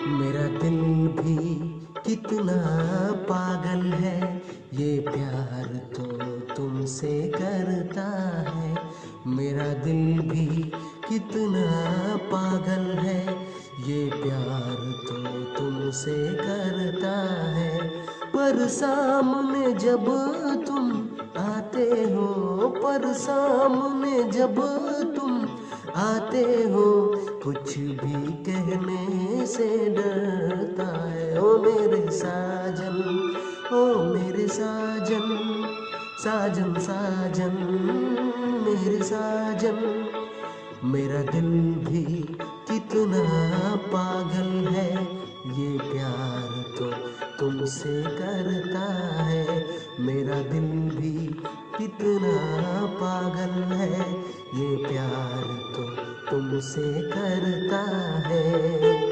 मेरा दिल भी कितना पागल है, ये प्यार तो तुमसे करता है। मेरा दिल भी कितना पागल है, ये प्यार तो तुमसे करता है। पर सामने जब तुम आते हो, पर सामने जब तुम आते हो, कुछ भी कहने से डरता है। ओ मेरे साजन, ओ मेरे साजन, साजन साजन मेरे साजन। मेरा दिल भी कितना पागल है, ये प्यार तो तुमसे करता है। मेरा दिल भी कितना पागल है, ये प्यार तो तुमसे करता है।